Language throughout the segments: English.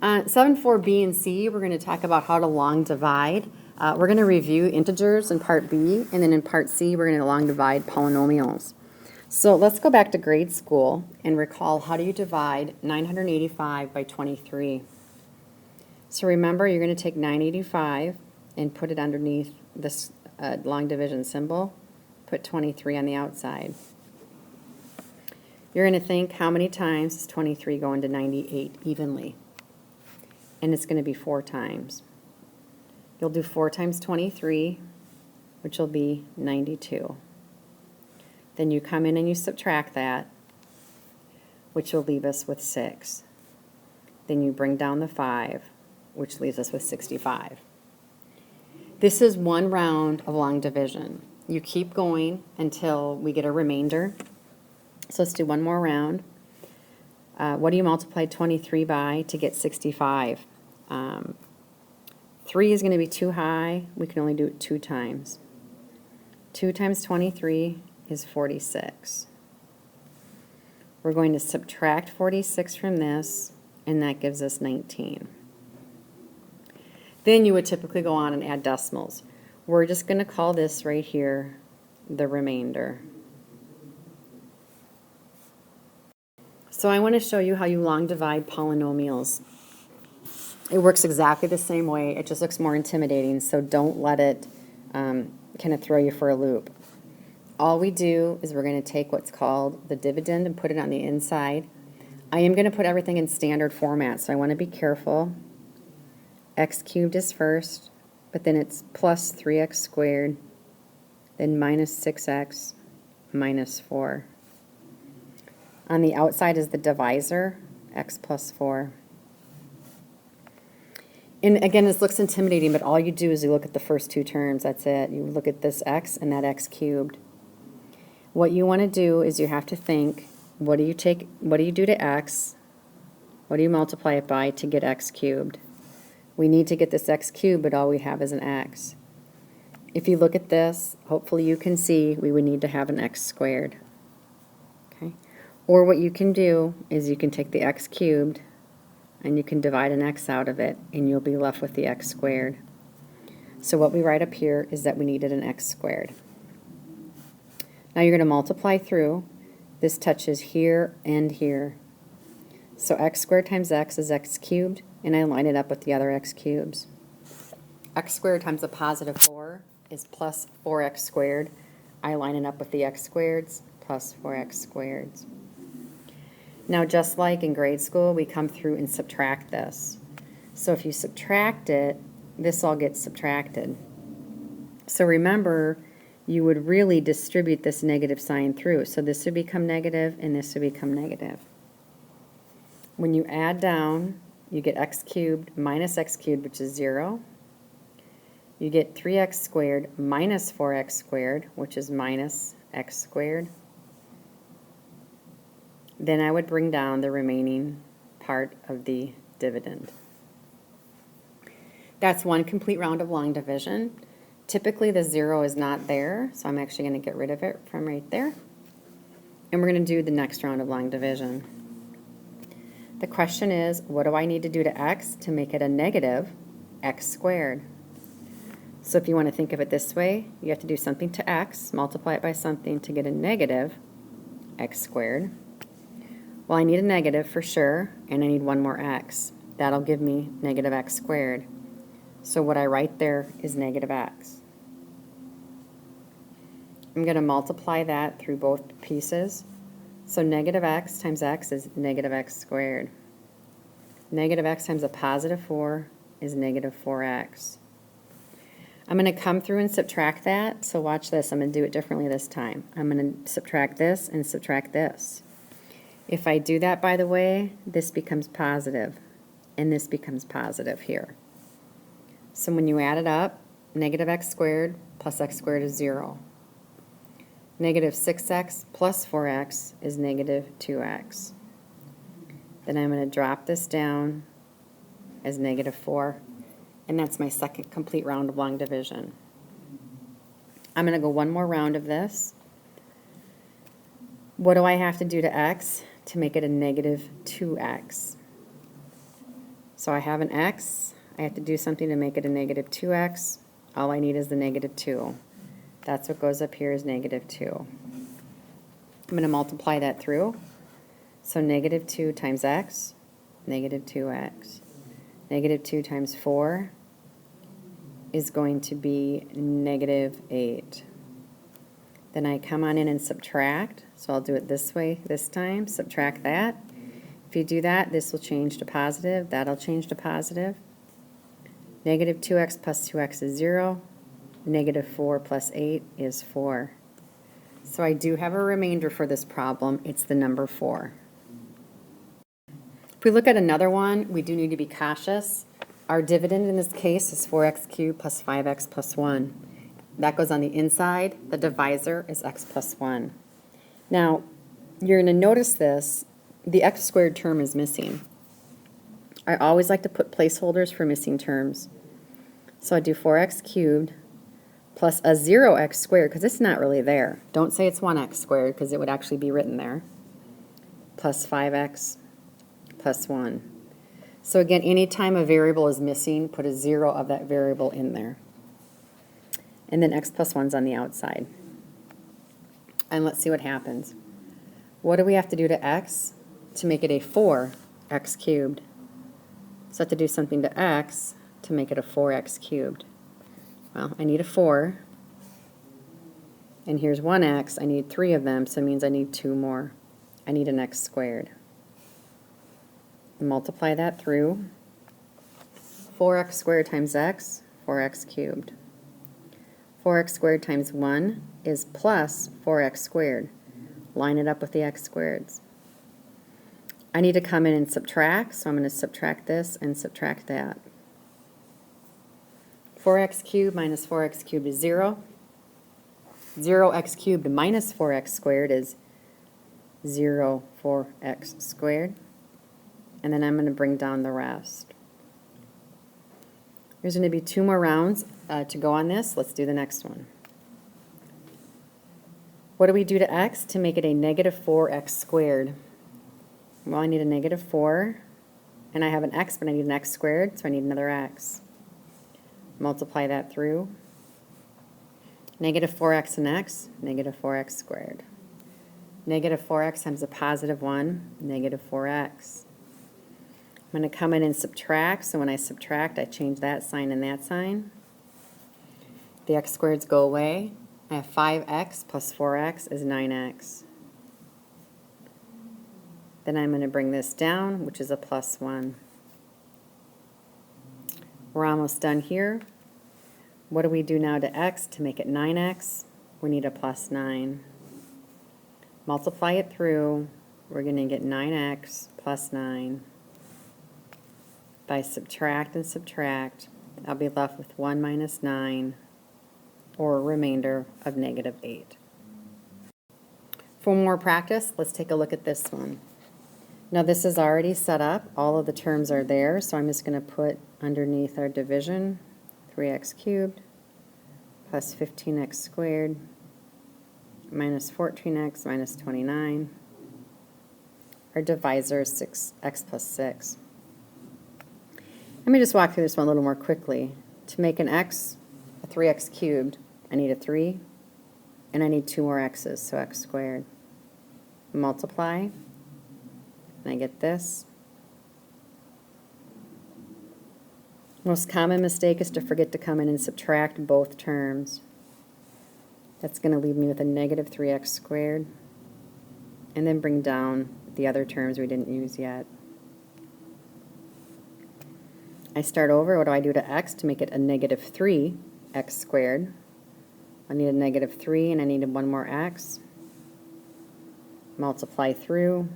7, 4, B, and C, we're going to talk about how to long divide. We're going to review integers in part B, and then in part C, we're going to long divide polynomials. So let's go back to grade school and recall, how do you divide 985 by 23? So remember, you're going to take 985 and put it underneath this long division symbol. Put 23 on the outside. You're going to think, how many times is 23 going to 98 evenly? And it's going to be 4 times. You'll do 4 times 23, which will be 92. Then you come in and you subtract that, which will leave us with 6. Then you bring down the 5, which leaves us with 65. This is one round of long division. You keep going until we get a remainder. So let's do one more round. What do you multiply 23 by to get 65? 3 is going to be too high. We can only do it 2 times. 2 times 23 is 46. We're going to subtract 46 from this, and that gives us 19. Then you would typically go on and add decimals. We're just going to call this right here the remainder. So I want to show you how you long divide polynomials. It works exactly the same way. It just looks more intimidating, so don't let it kind of throw you for a loop. All we do is we're going to take what's called the dividend and put it on the inside. I am going to put everything in standard format, so I want to be careful. X cubed is first, but then it's plus 3x squared, then minus 6x minus 4. On the outside is the divisor, x plus 4. And again, this looks intimidating, but all you do is you look at the first 2 terms. That's it. You look at this x and that x cubed. What you want to do is you have to think, what do you do to x? What do you multiply it by to get x cubed? We need to get this x cubed, but all we have is an x. If you look at this, hopefully you can see we would need to have an x squared. Okay? Or what you can do is you can take the x cubed and you can divide an x out of it, and you'll be left with the x squared. So what we write up here is that we needed an x squared. Now you're going to multiply through. This touches here and here. So x squared times x is x cubed, and I line it up with the other x cubes. X squared times a positive 4 is plus 4x squared. I line it up with the x squareds plus 4x squareds. Now, just like in grade school, we come through and subtract this. So if you subtract it, this all gets subtracted. So remember, you would really distribute this negative sign through. So this would become negative, and this would become negative. When you add down, you get x cubed minus x cubed, which is 0. You get 3x squared minus 4x squared, which is minus x squared. Then I would bring down the remaining part of the dividend. That's one complete round of long division. Typically the 0 is not there, so I'm actually going to get rid of it from right there. And we're going to do the next round of long division. The question is, what do I need to do to x to make it a negative x squared? So if you want to think of it this way, you have to do something to x, multiply it by something to get a negative x squared. Well, I need a negative for sure, and I need one more x. That'll give me negative x squared. So what I write there is negative x. I'm going to multiply that through both pieces. So negative x times x is negative x squared. Negative x times a positive 4 is negative 4x. I'm going to come through and subtract that. So watch this. I'm going to do it differently this time. I'm going to subtract this and subtract this. If I do that, by the way, this becomes positive, and this becomes positive here. So when you add it up, negative x squared plus x squared is 0. Negative 6x plus 4x is negative 2x. Then I'm going to drop this down as negative 4, and that's my second complete round of long division. I'm going to go one more round of this. What do I have to do to x to make it a negative 2x? So I have an x. I have to do something to make it a negative 2x. All I need is the negative 2. That's what goes up here is negative 2. I'm going to multiply that through. So negative 2 times x, negative 2x. Negative 2 times 4 is going to be negative 8. Then I come on in and subtract. So I'll do it this way this time. Subtract that. If you do that, this will change to positive. That'll change to positive. Negative 2x plus 2x is 0. Negative 4 plus 8 is 4. So I do have a remainder for this problem. It's the number 4. If we look at another one, we do need to be cautious. Our dividend in this case is 4x cubed plus 5x plus 1. That goes on the inside. The divisor is x plus 1. Now, you're going to notice this. The x squared term is missing. I always like to put placeholders for missing terms. So I do 4x cubed plus a 0x squared, because it's not really there. Don't say it's 1x squared, because it would actually be written there. Plus 5x plus 1. So again, anytime a variable is missing, put a 0 of that variable in there. And then x plus 1's on the outside. And let's see what happens. What do we have to do to x to make it a 4x cubed? So I have to do something to x to make it a 4x cubed. Well, I need a 4. And here's 1x. I need 3 of them, so it means I need 2 more. I need an x squared. Multiply that through. 4x squared times x, 4x cubed. 4x squared times 1 is plus 4x squared. Line it up with the x squareds. I need to come in and subtract, so I'm going to subtract this and subtract that. 4x cubed minus 4x cubed is 0. 0x cubed minus 4x squared is 0 4x squared. And then I'm going to bring down the rest. There's going to be 2 more rounds to go on this. Let's do the next one. What do we do to x to make it a negative 4x squared? Well, I need a negative 4, and I have an x, but I need an x squared, so I need another x. Multiply that through. Negative 4x and x, negative 4x squared. Negative 4x times a positive 1, negative 4x. I'm going to come in and subtract, so when I subtract, I change that sign and that sign. The x squareds go away. I have 5x plus 4x is 9x. Then I'm going to bring this down, which is a plus 1. We're almost done here. What do we do now to x to make it 9x? We need a plus 9. Multiply it through. We're going to get 9x plus 9. If I subtract and subtract, I'll be left with 1 minus 9, or a remainder of negative 8. For more practice, let's take a look at this one. Now this is already set up. All of the terms are there, so I'm just going to put underneath our division 3x cubed plus 15x squared minus 14x minus 29. Our divisor is 6x plus 6. Let me just walk through this one a little more quickly. To make an x, a 3x cubed, I need a 3, and I need 2 more x's, so x squared. Multiply, and I get this. Most common mistake is to forget to come in and subtract both terms. That's going to leave me with a negative 3x squared, and then bring down the other terms we didn't use yet. I start over. What do I do to x to make it a negative 3x squared? I need a negative 3, and I need 1 more x. Multiply through.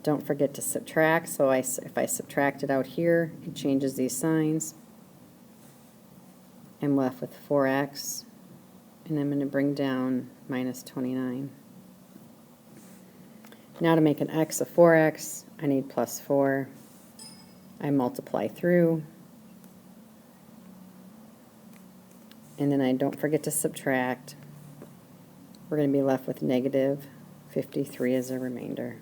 Don't forget to subtract, so if I subtract it out here, it changes these signs. I'm left with 4x, and I'm going to bring down minus 29. Now to make an x a 4x, I need plus 4. I multiply through. And then I don't forget to subtract. We're going to be left with negative 53 is a remainder.